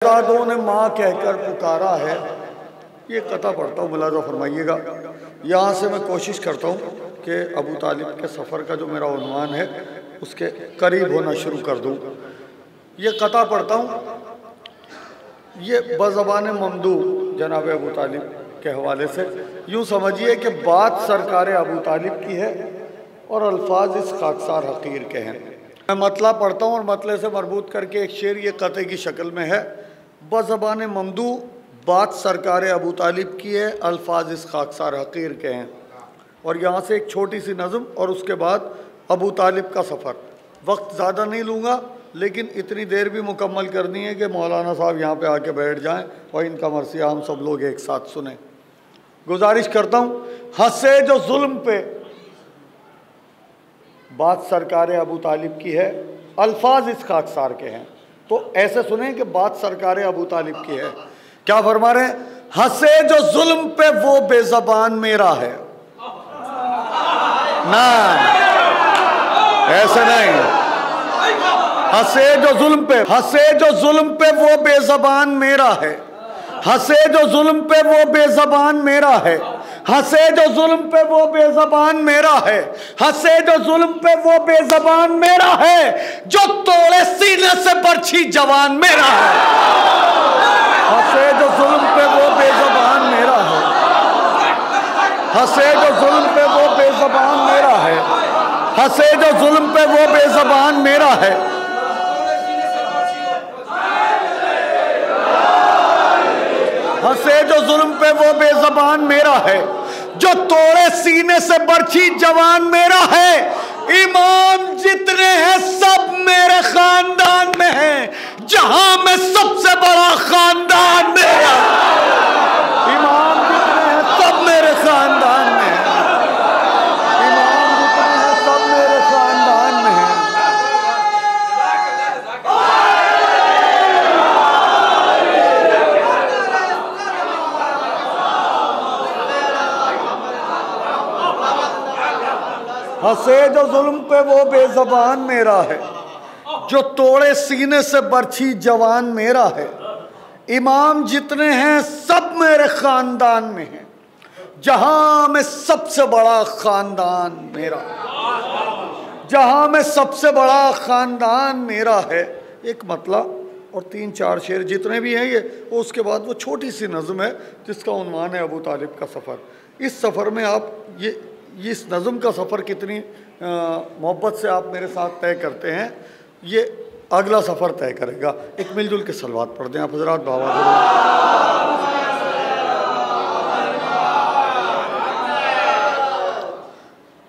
दादों ने माँ कहकर पुकारा है। ये कथा पढ़ता हूँ, मुलाज़ा फरमाइएगा। यहाँ से मैं कोशिश करता हूँ कि अबू तालिब के सफ़र का जो मेरा उन्वान है उसके करीब होना शुरू कर दूँ। ये कथा पढ़ता हूँ, ये बज़बान ममदू जनाब अबू तालिब के हवाले से। यूँ समझिए कि बात सरकार अबू तालिब की है और अल्फाज इस खाकसार हकीर के हैं। मैं मतला पढ़ता हूँ और मतले से मरबूत करके एक शेर ये कते की शक्ल में है। बज़बान ममदू बात सरकार अबू तालिब की है, अल्फाज इस खाकसार हकीर के हैं। और यहाँ से एक छोटी सी नज़म और उसके बाद अबू तालिब का सफ़र। वक्त ज़्यादा नहीं लूँगा, लेकिन इतनी देर भी मुकम्मल करनी है कि मौलाना साहब यहाँ पे आके बैठ जाएं और इनका मरसिया हम सब लोग एक साथ सुने। गुजारिश करता हूँ, हंसे जो जुल्म पे बात सरकार अबू तालिब की है, अल्फाज इस खाकसार के हैं। तो ऐसे सुने कि बात सरकार अबू तालिब की है। क्या फरमा रहे हैं? हंसे जो जुल्म पे वो बेज़बान मेरा है। ना, ऐसे नहीं। हंसे जो जुल्म पे, हंसे जो जुल्म पे वो बेज़बान मेरा है। हंसे जो जुल्म पे वो बेज़बान मेरा है। हंसे जो जुल्म पे वो बेज़बान मेरा है। हंसे जो जुल्म पे वो बेज़बान मेरा है, जो तोड़े सीने से बरछी जवान मेरा है। हंसे जो जुल्म पे वो बेज़बान मेरा है। हंसे जो जुल्म पे वो बेज़बान मेरा है। हंसे जो जुल्म पे वो बेज़बान मेरा है। हंसे जो जुल्म पे वो बेज़बान मेरा है, जो तोड़े सीने से बरछी जवान मेरा है। इमाम जितने हैं सब मेरे खानदान में हैं, जहां में सबसे बड़ा खानदान मेरा। इमाम जितने हैं सब मेरे खानदान में हैं। इमाम जितने हैं सब मेरे खानदान में हैं। हंसे जो जुल्म पे वो बेज़बान मेरा है, जो तोड़े सीने से बरछी जवान मेरा है। इमाम जितने हैं सब मेरे खानदान में हैं, जहां में सबसे बड़ा खानदान मेरा। जहां में सबसे बड़ा खानदान मेरा है। एक मतला और 3-4 शेर जितने भी हैं ये, उसके बाद वो छोटी सी नज़म है जिसका उन्वान है अबू तालिब का सफ़र। इस सफ़र में आप ये इस नज़म का सफ़र कितनी मोहब्बत से आप मेरे साथ तय करते हैं, ये अगला सफ़र तय करेगा। एक मिलजुल के सलवात पढ़ दें आप हज़रात बाबा।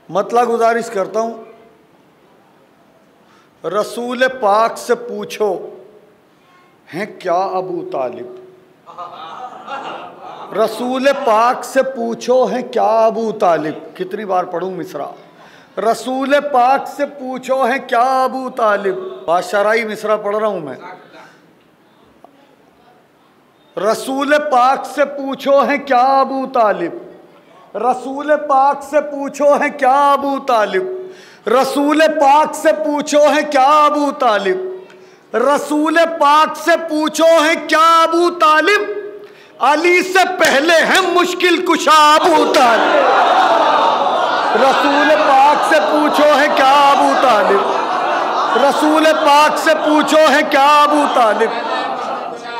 मतला गुजारिश करता हूँ, रसूल पाक से पूछो हैं क्या अबू तालिब। रसूल पाक से पूछो है क्या अबू तालिब। कितनी बार पढ़ूं मिसरा? रसूल पाक से पूछो है क्या अबू तालिब। बादशाही मिसरा पढ़ रहा हूं मैं। रसूल पाक से पूछो है क्या अबू तालिब। रसूल पाक से पूछो है क्या अबू तालिब। रसूल पाक से पूछो है क्या अबू तालिब। रसूल पाक से पूछो है क्या अबू तालिब। अली से पहले है मुश्किल कुशा अबू तालिब। रसूल पाक से पूछो है क्या अबू तालिब। रसूल पाक से पूछो है क्या अबू तालिब।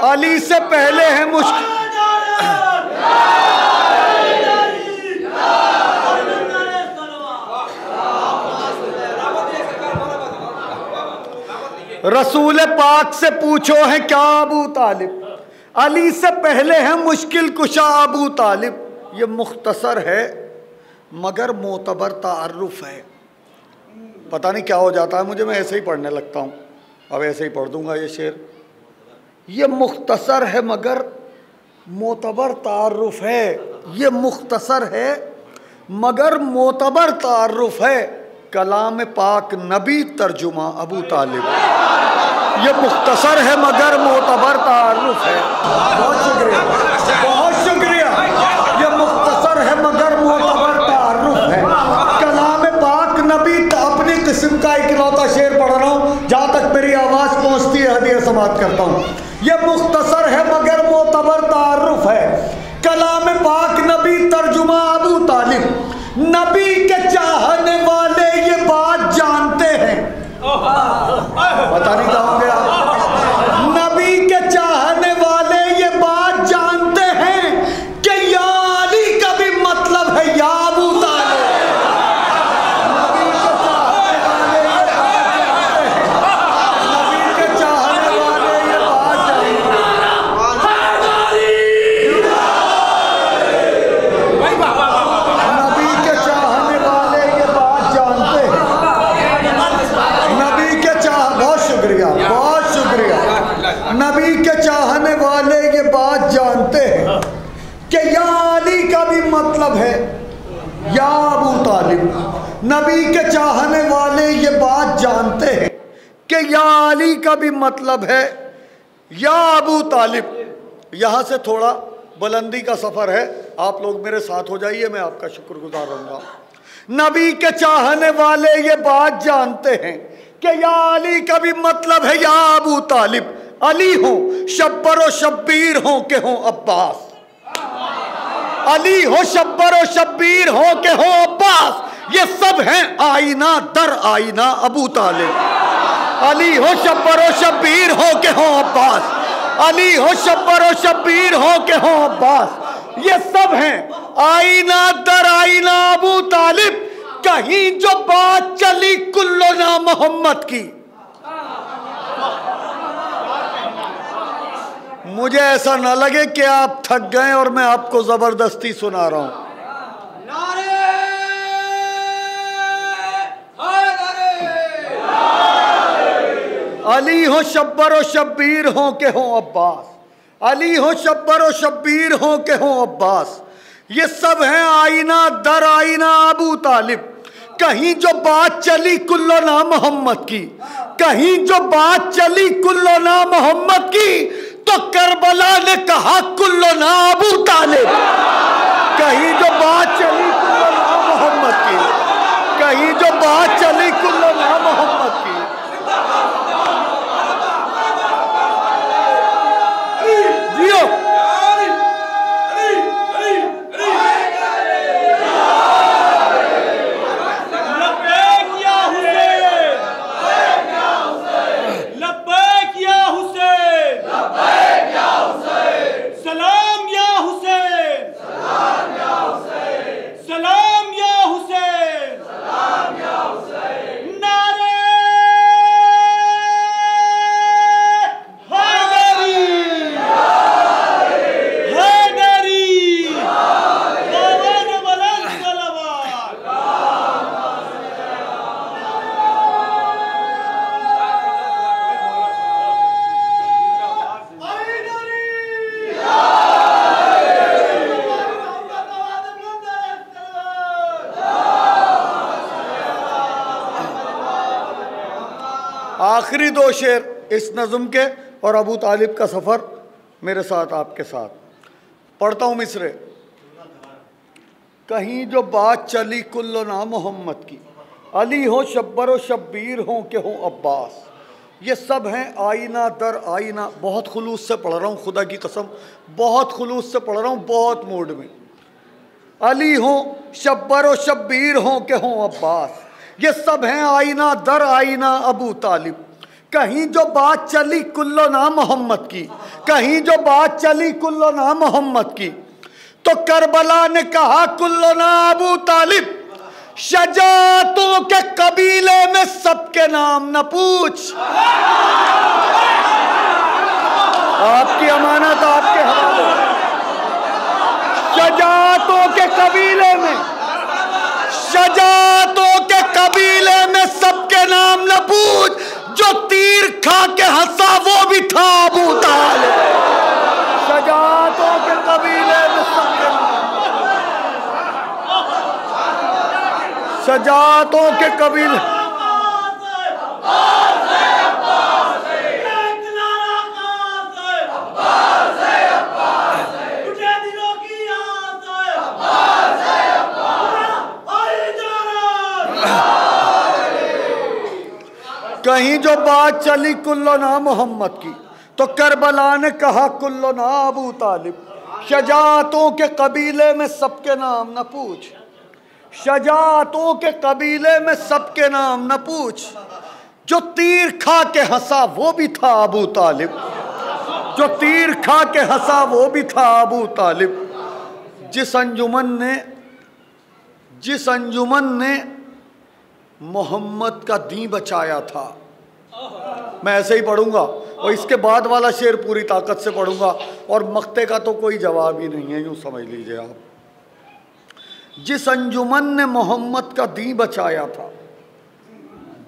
अली से पहले है मुश्किल। रसूल पाक से पूछो है क्या अबू तालिब। अली से पहले है मुश्किल कुशा अबू तालिब। ये मुख्तसर है मगर मोतबर तारुफ है। पता नहीं क्या हो जाता है मुझे, मैं ऐसे ही पढ़ने लगता हूँ। अब ऐसे ही पढ़ दूंगा ये शेर। ये मुख्तसर है मगर मोतबर तारुफ है। ये मुख्तसर है मगर मोतबर तारुफ है। कलाम पाक नबी तर्जुमा अबू तालिब। ये मुख्तसर है मगर मोतबर तारुफ है। बहुत शुक्रिया, बहुत शुक्रिया। ये मुख्तसर है मगर मोतबर तारुफ है। कलाम पाक नबी। अपनी किस्म का इकलौता शेर पढ़ रहा हूँ, जहाँ तक मेरी आवाज़ पहुँचती है हदीया समाप्त करता हूँ। ये मुख्तसर मुख्तसर है मगर मोतबर तारुफ है। कलाम पाक नबी तर्जुमा अबू तालिब। नबी के चाहने वाले ये बात जानते हैं, पता नहीं कहाँ गया। नबी के चाहने वाले ये बात जानते हैं कि या अली का भी मतलब है या अबू तालिब। नबी के चाहने वाले ये बात जानते हैं। नबी के चाहने वाले ये बात जानते हैं। नबी के बहुत शुक्रिया, बहुत शुक्रिया। नबी के चाहने वाले ये बात जानते हैं कि या अली का भी मतलब है या अबू तालिब। नबी के चाहने वाले ये बात जानते हैं कि या अली का भी मतलब है या अबू तालिब। यहाँ से थोड़ा बुलंदी का सफ़र है, आप लोग मेरे साथ हो जाइए, मैं आपका शुक्रगुजार रहूँगा। नबी के चाहने वाले ये बात जानते हैं कि या अली का भी मतलब है या अबू तालिब। अली हो शब्बर व शब्बीर हो के हो अब्बास। अली हो शब्बर व शब्बीर हो के हो अब्बास। ये सब हैं आईना दर आईना अबू तालिब। अली हो शब्बर व शब्बीर हो के हो अब्बास। अली हो शब्बर व शब्बीर हो के हो अब्बास। ये सब हैं आईना दर आईना अबू तालिब। कहीं जो बात चली कुल्लो ना मोहम्मद की। मुझे ऐसा ना लगे कि आप थक गए और मैं आपको जबरदस्ती सुना रहा हूं। अली हो शब्बर व शब्बीर हो के हो अब्बास। अली हो शब्बर व शब्बीर हो के हो अब्बास। ये सब हैं आईना दर आईना अबू तालिब। कहीं जो बात चली कुल्लो ना मोहम्मद की। कहीं जो बात चली कुल्लो ना मोहम्मद की तो करबला ने कहा कुल्लो ना अबू तालिब। कहीं जो बात चली कुल्लो ना मोहम्मद की। कहीं जो बात चली कुल्लो ना मोहम्मद की। जियो आखिरी दो शेर इस नज़्म के और अबू तालिब का सफ़र मेरे साथ आपके साथ पढ़ता हूँ मिसरे। कहीं जो बात चली कुल्लो ना मोहम्मद की। अली हो शब्बर व शब्बीर हो के हो अब्बास। ये सब हैं आईना दर आईना। बहुत खुलूस से पढ़ रहा हूँ, खुदा की कसम बहुत खुलूस से पढ़ रहा हूँ, बहुत मूड में। अली हो शब्बर व शब्बीर हो के हो अब्बास। ये सब हैं आईना दर आईना अबू तालिब। कहीं जो बात चली कुल्लो ना मोहम्मद की। कहीं जो बात चली कुल्लो ना मोहम्मद की तो करबला ने कहा कुल्लो ना अबू तालिब। शजातों के कबीले में सबके नाम न पूछ। आपकी अमानत आपके हवाले। शजातों के कबीले में, शजातों के कबीले में सबके नाम न पूछ। जो तीर खा के हंसा वो भी था अबू तालिब। शजातों के कबीले में सबके नाम, शजातों के कबीले। कहीं जो बात चली कुल्लो ना मोहम्मद की तो करबला ने कहा कुल्लो ना अबू तालिब, शजातों के कबीले में सबके नाम न पूछ, शजातों के कबीले में सबके नाम न पूछ, जो तीर खा के हंसा वो भी था अबू तालिब, जो तीर खा के हंसा वो भी था अबू तालिब। जिस अंजुमन ने मोहम्मद का दीन बचाया था, मैं ऐसे ही पढ़ूंगा और इसके बाद वाला शेर पूरी ताकत से पढ़ूंगा, और मक्ते का तो कोई जवाब ही नहीं है, यूं समझ लीजिए आप। जिस अंजुमन ने मोहम्मद का दीन बचाया था,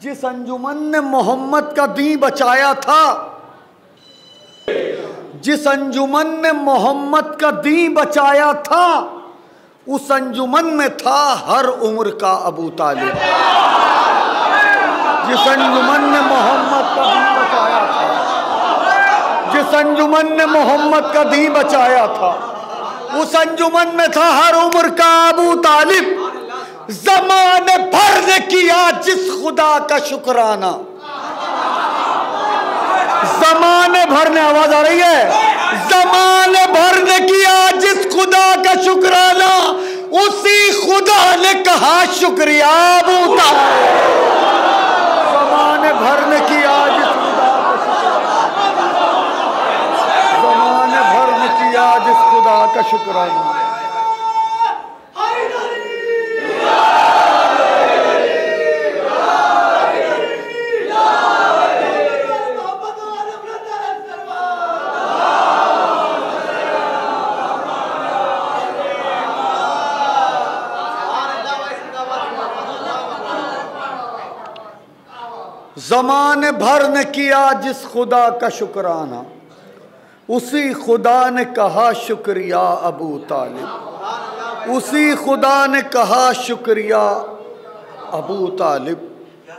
जिस अंजुमन ने मोहम्मद का दीन बचाया था, जिस अंजुमन ने मोहम्मद का दीन बचाया था, उस अंजुमन में था हर उम्र का अबू तालिब। जिस अंजुमन ने मोहम्मद का दीन बचाया था, जिस अंजुमन ने मोहम्मद का दीन बचाया था, उस अंजुमन में था हर उम्र का अबू तालिब। ज़माने भर ने किया जिस खुदा का शुक्राना, ज़माने भर ने, आवाज आ रही है, ज़माने भर ने किया जिस खुदा का शुक्राना, उसी खुदा ने कहा शुक्रिया अबू तालिब। ज़माने भर ने किया जिस खुदा का शुक्राना, ज़माने भर ने किया जिस खुदा का शुक्राना। ज़माने भर ने किया जिस खुदा का शुक्राना, उसी खुदा ने कहा शुक्रिया अबू तालिब, उसी खुदा ने कहा शुक्रिया अबू तालिब।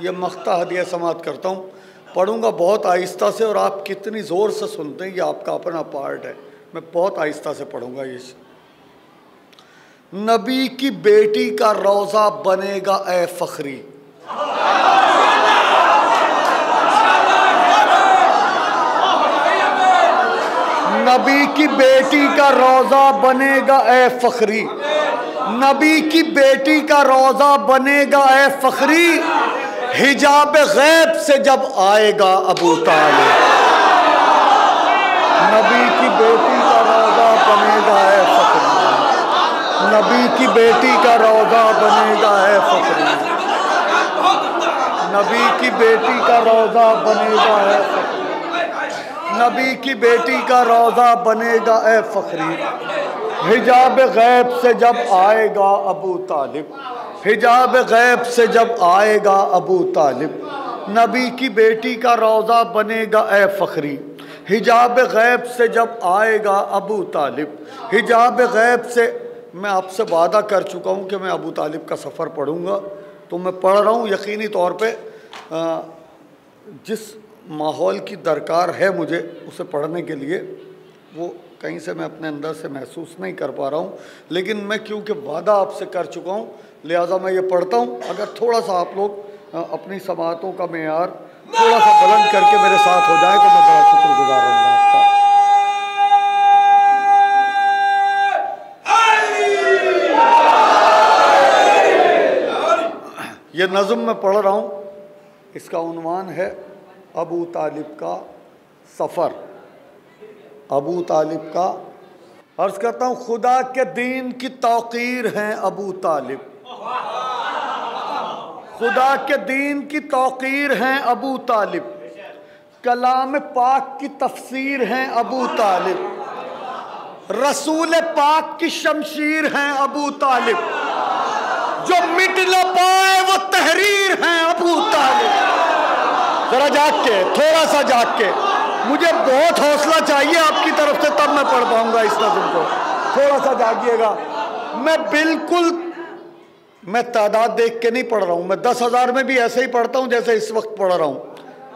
ये मख्ता हदिया समात करता हूँ, पढ़ूँगा बहुत आहिस्ता से, और आप कितनी ज़ोर से सुनते हैं ये आपका अपना पार्ट है। मैं बहुत आहिस्ता से पढ़ूँगा ये। नबी की बेटी का रोज़ा बनेगा ए फ़ख्री, नबी की बेटी का रोज़ा बनेगा ए फ़ख्री, नबी की बेटी का रोज़ा बनेगा ए फ़ख्री, हिजाब गैब से जब आएगा अबू तालिब। नबी की बेटी का रोज़ा बनेगा ए फ़ख्री, नबी की बेटी का रोज़ा बनेगा ए फ़ख्री, नबी की बेटी का रोज़ा बनेगा ए फ़ख्री, नबी की बेटी का रोज़ा बनेगा ए फ़ख्री, हिजाब गैब से जब आएगा अबू तालिब, हिजाब गैब से जब आएगा अबू तालिब। नबी की बेटी का रोज़ा बनेगा ए फ़ख्री, हिजाब गैब से जब आएगा अबू तालिब, हिजाब गैब से। मैं आपसे वादा कर चुका हूँ कि मैं अबू तालिब का सफ़र पढ़ूँगा, तो मैं पढ़ रहा हूँ। यकीनी तौर पे जिस माहौल की दरकार है मुझे उसे पढ़ने के लिए, वो कहीं से मैं अपने अंदर से महसूस नहीं कर पा रहा हूँ, लेकिन मैं क्योंकि वादा आपसे कर चुका हूँ लिहाजा मैं ये पढ़ता हूँ। अगर थोड़ा सा आप लोग अपनी समातों का मेयार थोड़ा सा बुलंद करके मेरे साथ हो जाए तो मैं बड़ा शुक्रगुजार रहूँगा आपका। ये नज़्म मैं पढ़ रहा हूँ, इसका उन्वान है अबू तालिब का सफ़र। अबू तालिब का अर्ज़ करता हूँ, खुदा के दीन की तौक़ीर हैं अबू तालिब, खुदा के दीन की तौक़ीर हैं अबू तालिब, कलाम पाक की तफसीर हैं अबू तालिब, रसूल पाक की शमशीर हैं अबू तालिब, जो मिट न पाए वो तहरीर हैं अबू तालिब। जरा जाग के, थोड़ा सा जाग के, मुझे बहुत हौसला चाहिए आपकी तरफ से, तब मैं पढ़ पाऊंगा इस नज़्म को। थोड़ा सा जागिएगा। मैं तादाद देख के नहीं पढ़ रहा हूँ, मैं 10,000 में भी ऐसे ही पढ़ता हूँ जैसे इस वक्त पढ़ रहा हूँ,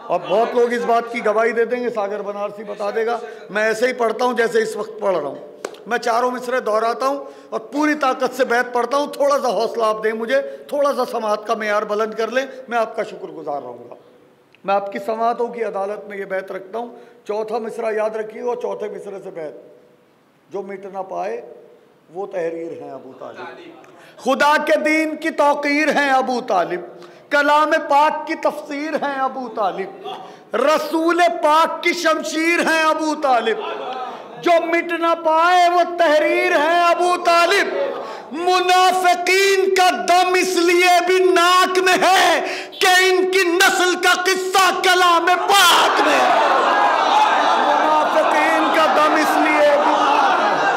और बहुत लोग इस बात की गवाही दे देंगे, सागर बनारसी बता देगा, मैं ऐसे ही पढ़ता हूँ जैसे इस वक्त पढ़ रहा हूँ। मैं चारों मिसरे दोहराता हूँ और पूरी ताकत से बैत पढ़ता हूँ। थोड़ा सा हौसला आप दें मुझे, थोड़ा सा समात का मेयार बुलंद कर लें, मैं आपका शुक्रगुजार रहूँगा। मैं आपकी समातों की अदालत में ये बैत रखता हूँ। चौथा मिसरा याद रखिए और चौथे मिसरे से बैत, जो मिट ना पाए वो तहरीर हैं अबू तालिब, खुदा के दीन की तौकीर हैं अबू तालिब, कलाम पाक की तफसीर हैं अबू तालिब, रसूल पाक की शमशीर हैं अबू तालिब, जो मिट ना पाए वो तहरीर हैं अबू तालिब। मुनाफिकीन का दम इसलिए भी नाक में है कि इनकी नस्ल का किस्सा कलाम पाक में है। मुनाफिकीन का दम इसलिए भी नाक में है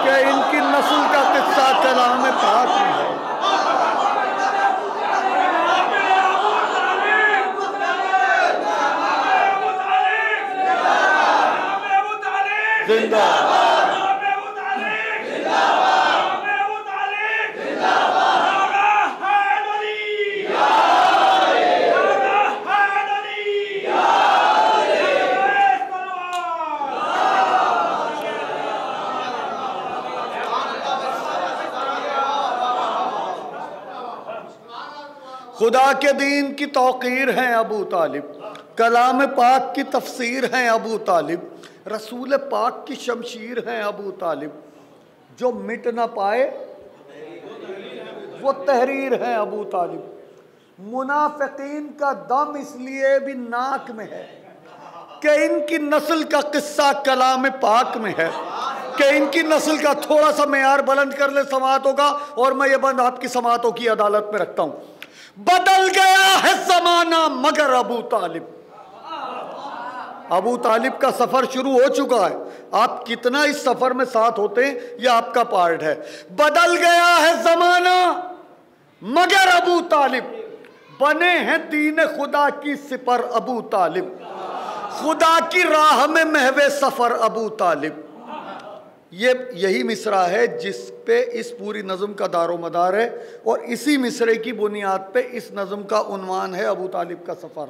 कि इनकी नस्ल का किस्सा कलाम पाक में है। जिंदा खुदा के दीन की तौकीर हैं अबू तालिब, कलाम पाक की तफसीर हैं अबू तालिब, रसूल पाक की शमशीर हैं अबू तालिब, जो मिट ना पाए वो तहरीर हैं अबू तालिब। मुनाफिकीन का दम इसलिए भी नाक में है कि इनकी नस्ल का किस्सा कलाम पाक में है, कि इनकी नस्ल का थोड़ा सा मेयार बुलंद कर ले समातों का, और मैं ये बंद आपकी समातों की अदालत में रखता हूँ। बदल गया है जमाना मगर अबू तालिब, अबू तालिब का सफर शुरू हो चुका है। आप कितना इस सफर में साथ होते हैं यह आपका पार्ट है। बदल गया है जमाना मगर अबू तालिब, बने हैं दीन खुदा की सिपर अबू तालिब, खुदा की राह में महवे सफर अबू तालिब। यही मिसरा है जिस पे इस पूरी नज़म का दारो मदार है, और इसी मिसरे की बुनियाद पे इस नज़म का उन्वान है अबू तालिब का सफ़र।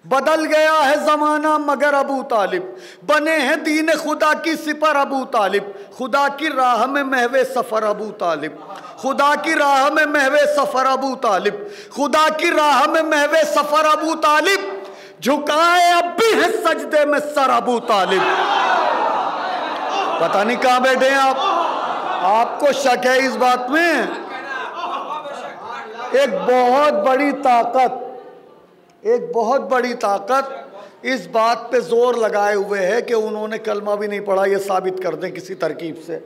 बदल गया है ज़माना मगर अबू तालिब, बने हैं दीन खुदा की सिपर अबू तालिब, खुदा की राह में महवे सफ़र अबू तालिब, खुदा की राह में महवे सफ़र अबू तालिब, खुदा की राह में महवे सफ़र अबू तालिब, झुकाए अब भी है सजदे में सर अबू तालिब। पता नहीं कहाँ बैठे हैं आप, आपको शक है इस बात में? एक बहुत बड़ी ताकत, एक बहुत बड़ी ताकत इस बात पे जोर लगाए हुए है कि उन्होंने कलमा भी नहीं पढ़ा, ये साबित कर दें किसी तरकीब से।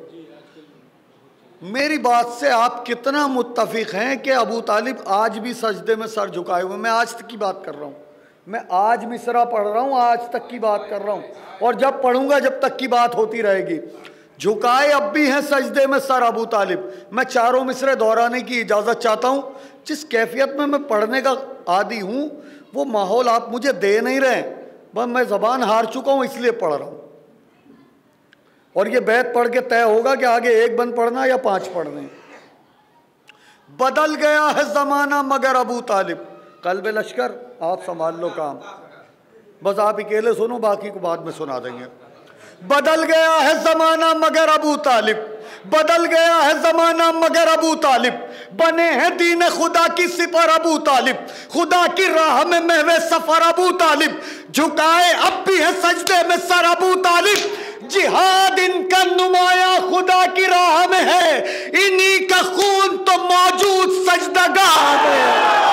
मेरी बात से आप कितना मुत्तफिक हैं कि अबू तालिब आज भी सजदे में सर झुकाए हुए? मैं आज तक की बात कर रहा हूँ, मैं आज मिसरा पढ़ रहा हूँ, आज तक की बात कर रहा हूँ, और जब पढ़ूंगा जब तक की बात होती रहेगी। झुकाए अब भी हैं सजदे में सर अबू तालिब। मैं चारों मिसरे दोहराने की इजाज़त चाहता हूँ। जिस कैफियत में मैं पढ़ने का आदी हूँ वो माहौल आप मुझे दे नहीं रहे, बस मैं ज़बान हार चुका हूँ इसलिए पढ़ रहा हूँ। और ये बैत पढ़ के तय होगा कि आगे एक बंद पढ़ना या 5 पढ़ने। बदल गया है ज़माना मगर अबू तालिब, कल्ब लश्कर आप संभाल लो काम, बस आप अकेले सुनो, बाकी को बाद में सुना देंगे। बदल गया है ज़माना मगर अबू तालिब, बदल गया है ज़माना मगर अबू तालिब, बने हैं दीन खुदा की सिपर अबू तालिब, खुदा की राह में महवे सफर अबू तालिब, झुकाए अब भी है सजदे में सर अबू तालिब, जिहाद इनका नुमाया खुदा की राह में है, इन्हीं का खून तो मौजूद सजदगाह में है।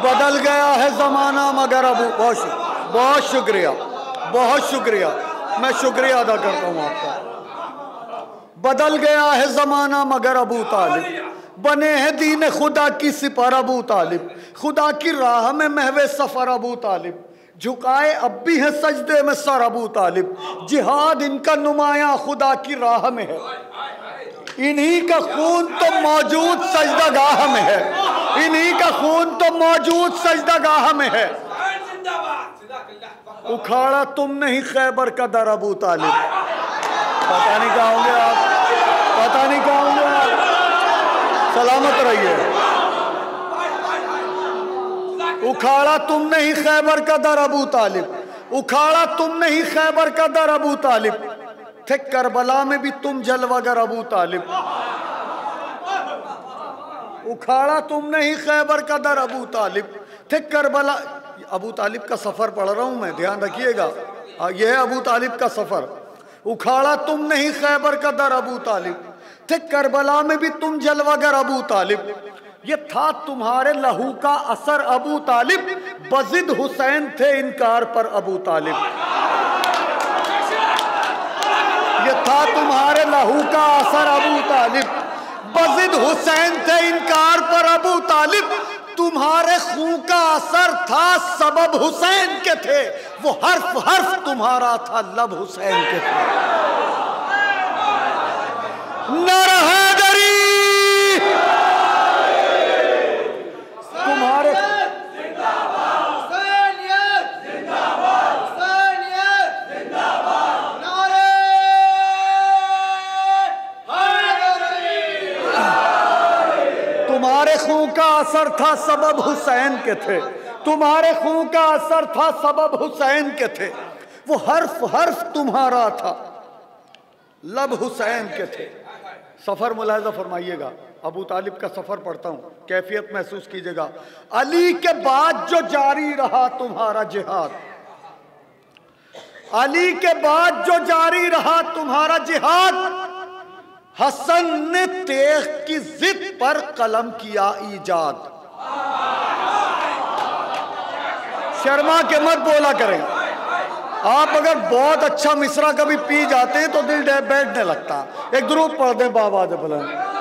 बदल गया है ज़माना मगर अबू, बहुत शुक्रिया, बहुत शुक्रिया, मैं शुक्रिया अदा करता हूँ आपका। बदल गया है ज़माना मगर अबू तालिब, बने हैं दीन खुदा की सिपर अबू तालिब, खुदा की राह में महवे सफ़र अबू तालिब, झुकाए अब भी है सजदे में सर अबू तालिब, जिहाद इनका नुमाया खुदा की राह में है। इन्हीं का खून तो मौजूद सजदागाह में है, इन्हीं का खून तो मौजूद सजदागाह में है। उखाड़ा तुमने ही खैबर का दर अबू तालिब। पता नहीं कहाँ होंगे आप, पता नहीं कहाँ होंगे आप, सलामत रहिए। उखाड़ा तुमने ही खैबर का दर अबू तालिब, उखाड़ा तुमने ही खैबर का दर अबू तालिब, थे करबला में भी तुम जलवागर अबू तालिब। उखाड़ा तुमने ही खैबर का दर अबू तालिब, थे करबला। अबू तालिब का सफर पढ़ रहा हूं मैं, ध्यान रखिएगा, यह है अबू तालिब का सफर। उखाड़ा तुमने ही खैबर का दर अबू तालिब, थे करबला में भी तुम जलवागर अबू तालिब। ये था तुम्हारे लहू का असर अबू तालिब, बजिद हुसैन थे इनकार पर अबू तालिब। ये था तुम्हारे लहू का असर अबू तालिब, बजिद हुसैन थे इनकार पर अबू तालिब। तुम्हारे खून का असर था सबब हुसैन के थे, वो हर्फ हर्फ तुम्हारा था लब हुसैन के थे। नरहैदरी तुम्हारे तुम्हारे खून का असर था सबब हुसैन के थे, तुम्हारे खून का असर था सबब हुसैन के थे। वो हर्फ हर्फ तुम्हारा था लब हुसैन के थे। सफर मुलाहिजा फरमाइएगा, अबू तालिब का सफर पढ़ता हूं, कैफियत महसूस कीजिएगा। अली के बाद जो जारी रहा तुम्हारा जिहाद, अली के बाद जो जारी रहा तुम्हारा जिहाद, हसन ने तेग की जिद पर कलम किया ईजाद। शर्मा के मत बोला करें, आप अगर बहुत अच्छा मिसरा कभी पी जाते हैं तो दिल बैठने लगता। एक दुरूद पढ़ दें बाबा दे बुलंद।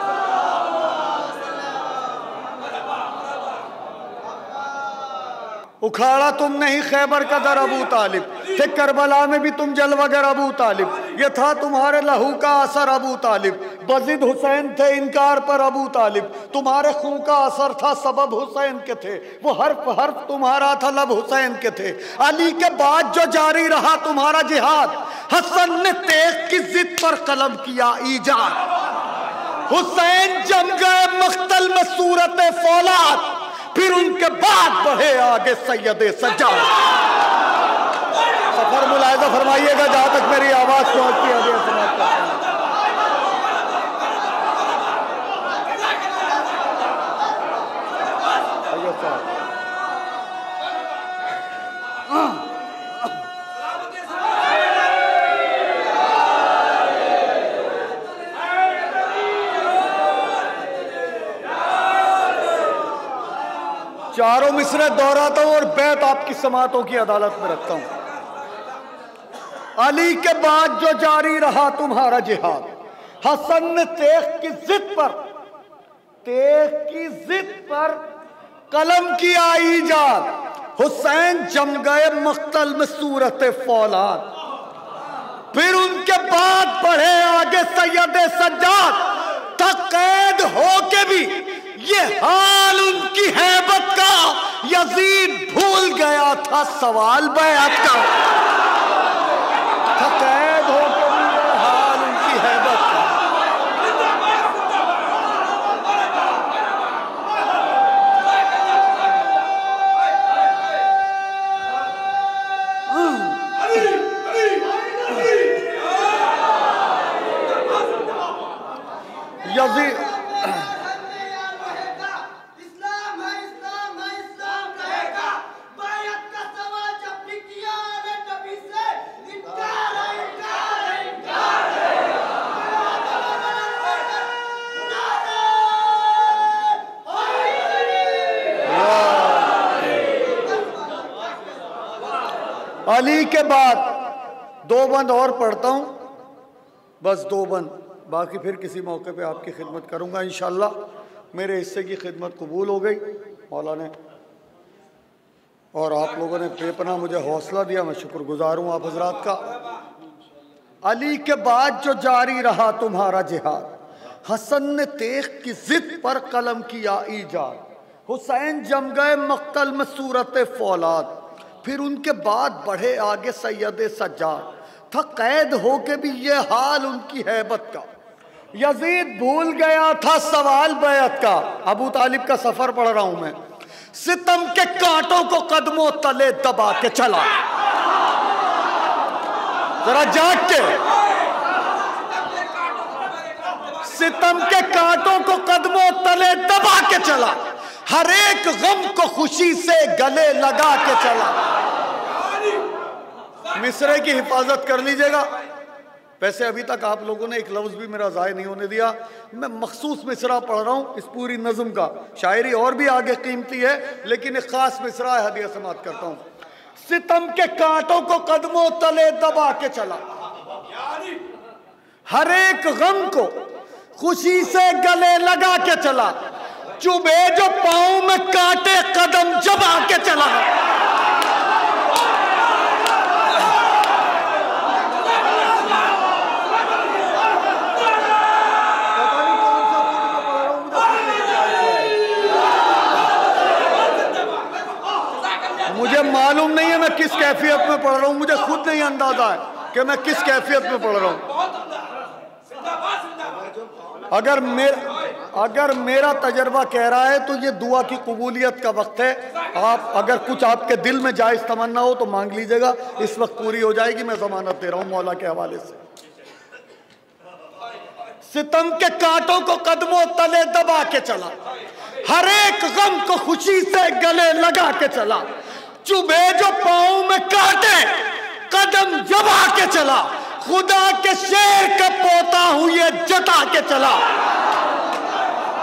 उखाड़ा तुमने ही खैबर का दर अबू तालिब, थे करबला में भी तुम जलवागर अबू तालिब। ये था तुम्हारे लहू का असर अबू तालिब, बजिद हुसैन थे इनकार पर अबू तालिब। तुम्हारे खून का असर था सबब हुसैन के थे, वो हर्फ हर्फ तुम्हारा था लब हुसैन के थे। अली के बाद जो जारी रहा तुम्हारा जिहाद, हसन ने तेग की जिद पर कलम किया ईजाद। हुसैन जम गए मख्तल में सूरत फौलाद, फिर उनके बाद बढ़े आगे सैयदे सज्जाद। सफर मुलाहिजा फरमाइएगा जहां तक मेरी आवाज पहुंचती है। आगे समाप्त करते हैं। चारों मिसरे दोहराता हूं और बैत आपकी समातों की अदालत में रखता हूं। अली के बाद जो जारी रहा तुम्हारा जिहाद, हसन ने तेग की जिद पर, तेग की जिद पर कलम किया ईजाद। हुसैन जम गए मख्तल में सूरत फौलाद, फिर उनके बाद बढ़े आगे सैयदे सज्जाद। तक कैद होके भी ये हाल उनकी हैबत का, यजीद भूल गया था सवाल बैअत का। कैद होके भी ये हाल उनकी हैबत का। यजीद अली के बाद दो बंद और पढ़ता हूं, बस दो बंद, बाकी फिर किसी मौके पे आपकी खिदमत करूंगा इंशाअल्लाह। मेरे हिस्से की खिदमत कबूल हो गई मौला ने, और आप लोगों ने बेपनाह मुझे हौसला दिया, मैं शुक्रगुजार हूँ आप हजरात का। अली के बाद जो जारी रहा तुम्हारा जिहाद, हसन ने तेख की जिद पर कलम किया ईजाद, हुसैन जम गए मक्तल में सूरत फौलाद, फिर उनके बाद बढ़े आगे सैयद सज्जाद, था कैद हो के भी ये हाल उनकी हैबत का, यजीद भूल गया था सवाल बैत का। अबू तालिब का सफर पढ़ रहा हूं मैं। सितम के कांटों को कदमों तले दबा के चला, जरा जाग के, सितम के कांटों को कदमों तले दबा के चला, हर एक गम को खुशी से गले लगा के चला। मिसरे की हिफाजत कर लीजिएगा। वैसे अभी तक आप लोगों ने एक लफ्ज भी मेरा ज़ाय नहीं होने दिया। मैं मखसूस मिसरा पढ़ रहा हूँ इस पूरी नज़म का। शायरी और भी आगे कीमती है, लेकिन एक खास मिसरा है, हदिया समात करता हूँ। सितम के कांटों को कदमों तले दबा के चला, हर एक गम को खुशी से गले लगा के चला, चुभे जो पाँव में कांटे कदम जमा के चला। मुझे मालूम नहीं है मैं किस कैफियत में पढ़ रहा हूँ, मुझे खुद नहीं अंदाजा है कि मैं किस कैफियत में पढ़ रहा हूँ। अगर मेरा तजर्बा कह रहा है तो ये दुआ की कबूलियत का वक्त है। आप अगर कुछ आपके दिल में जायज़ तमन्ना हो तो मांग लीजिएगा, इस वक्त पूरी हो जाएगी। मैं जमानत दे रहा हूँ मौला के हवाले से। सितम के कांटों को कदमों तले दबा के चला, हर एक गम को खुशी से गले लगा के चला, चुभे जो पाँव में कांटे कदम जमा के चला, खुदा के शेर का पोता हूं ये जता के चला।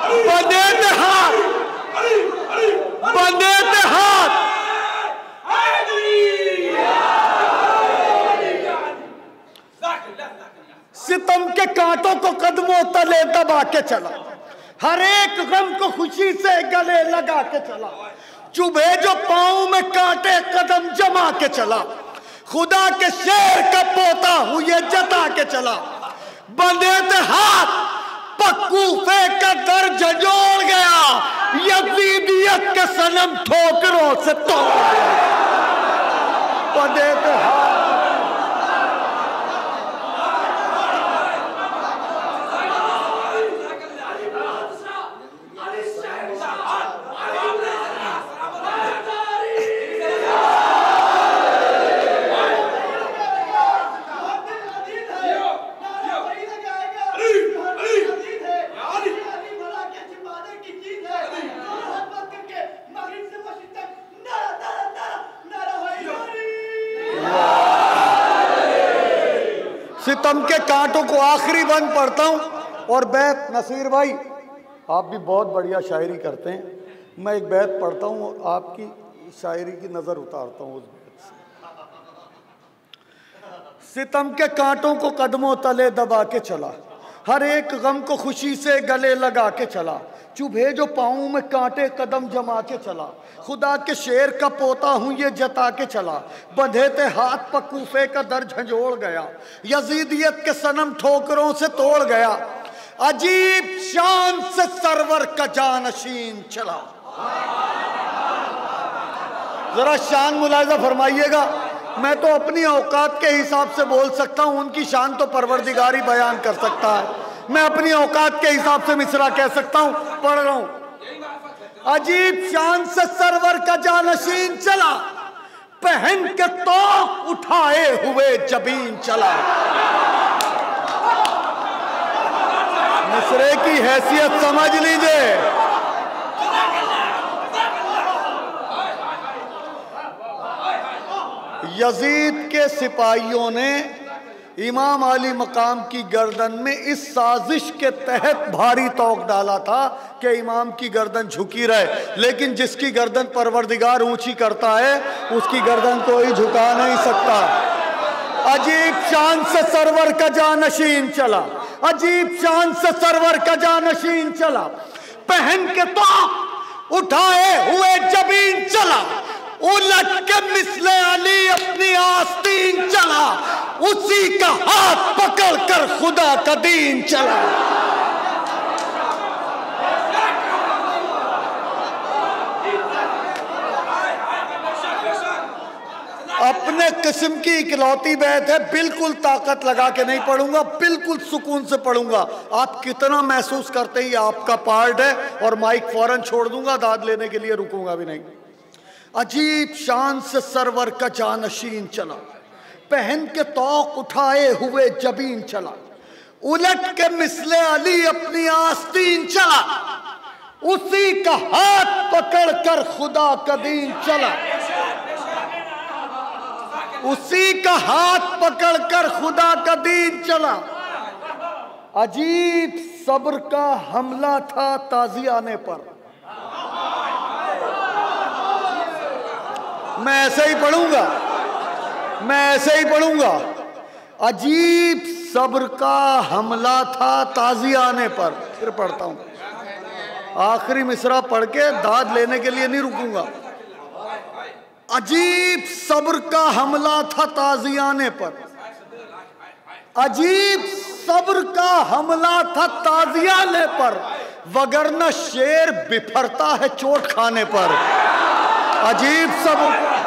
बंदे में हाथ, बंदे में हाथ, सितम के कांटों को कदमों तले दबा के चला, हर एक गम को खुशी से गले लगा के चला, चुभे जो पाँव में कांटे कदम जमा के चला, खुदा के शेर का पोता हूं ये जता के चला। बंदे थे हाथ पक्कूफे का दर झंझोड़ गया, यजीदियत के सनम ठोकरों से तोड़ गया। बंदे थे हाथ, सितम के कांटों को आखिरी बंद पढ़ता हूं और बैत। नसीर भाई आप भी बहुत बढ़िया शायरी करते हैं, मैं एक बैत पढ़ता हूं और आपकी शायरी की नजर उतारता हूं उस बैत से। सितम के कांटों को कदमों तले दबा के चला, हर एक गम को खुशी से गले लगा के चला, चुभे जो पाँव में कांटे कदम जमा के चला, खुदा के शेर का पोता हूं ये जता के चला। बंधे थे हाथ पकूफे का दर झंझोड़ गया, यजीदियत के सनम ठोकरों से तोड़ गया, अजीब शान से सरवर का जानशीन चला। जरा शान मुलाहिजा फरमाइएगा। मैं तो अपनी औकात के हिसाब से बोल सकता हूं, उनकी शान तो परवरदिगारी बयान कर सकता है। मैं अपनी औकात के हिसाब से मिसरा कह सकता हूं, पढ़ रहा हूं। अजीब शान से सरवर का जानशीन चला, पहन के तोप उठाए हुए जबीन चला। मिसरे की हैसियत समझ लीजिए। यजीद के सिपाहियों ने इमाम अली मकाम की गर्दन में इस साजिश के तहत भारी तोक डाला था कि इमाम की गर्दन झुकी रहे, लेकिन जिसकी गर्दन परवरदिगार ऊंची करता है उसकी गर्दन कोई झुका नहीं सकता। अजीब शान से सरवर का जानशीन चला, अजीब शान से सरवर का जानशीन चला, पहन के तोप उठाए हुए जबीन चला, उलट के मिसले अली अपनी आस्तीन चला, उसी का हाथ पकड़ कर खुदा का दीन चला। अपने किस्म की इकलौती बैत है, बिल्कुल ताकत लगा के नहीं पढ़ूंगा, बिल्कुल सुकून से पढ़ूंगा। आप कितना महसूस करते हैं ये आपका पार्ट है, और माइक फौरन छोड़ दूंगा, दाद लेने के लिए रुकूंगा भी नहीं। अजीब शान से सरवर का जानशीन चला, पहन के तौक उठाए हुए जबीन चला, उलट के मिसले अली अपनी आस्तीन चला, उसी का हाथ पकड़कर खुदा का दीन चला, उसी का हाथ पकड़कर खुदा का दीन चला। अजीब सब्र का हमला था ताजियाने पर। मैं ऐसे ही पढ़ूंगा, मैं ऐसे ही पढ़ूंगा। अजीब सब्र का हमला था ताजियाने पर। फिर पढ़ता हूं, आखिरी मिसरा पढ़ के दाद लेने के लिए नहीं रुकूंगा। अजीब सब्र का हमला था ताजियाने पर, अजीब सब्र का हमला था ताजियाने पर, वगरना शेर बिफरता है चोट खाने पर। अजीब सब्र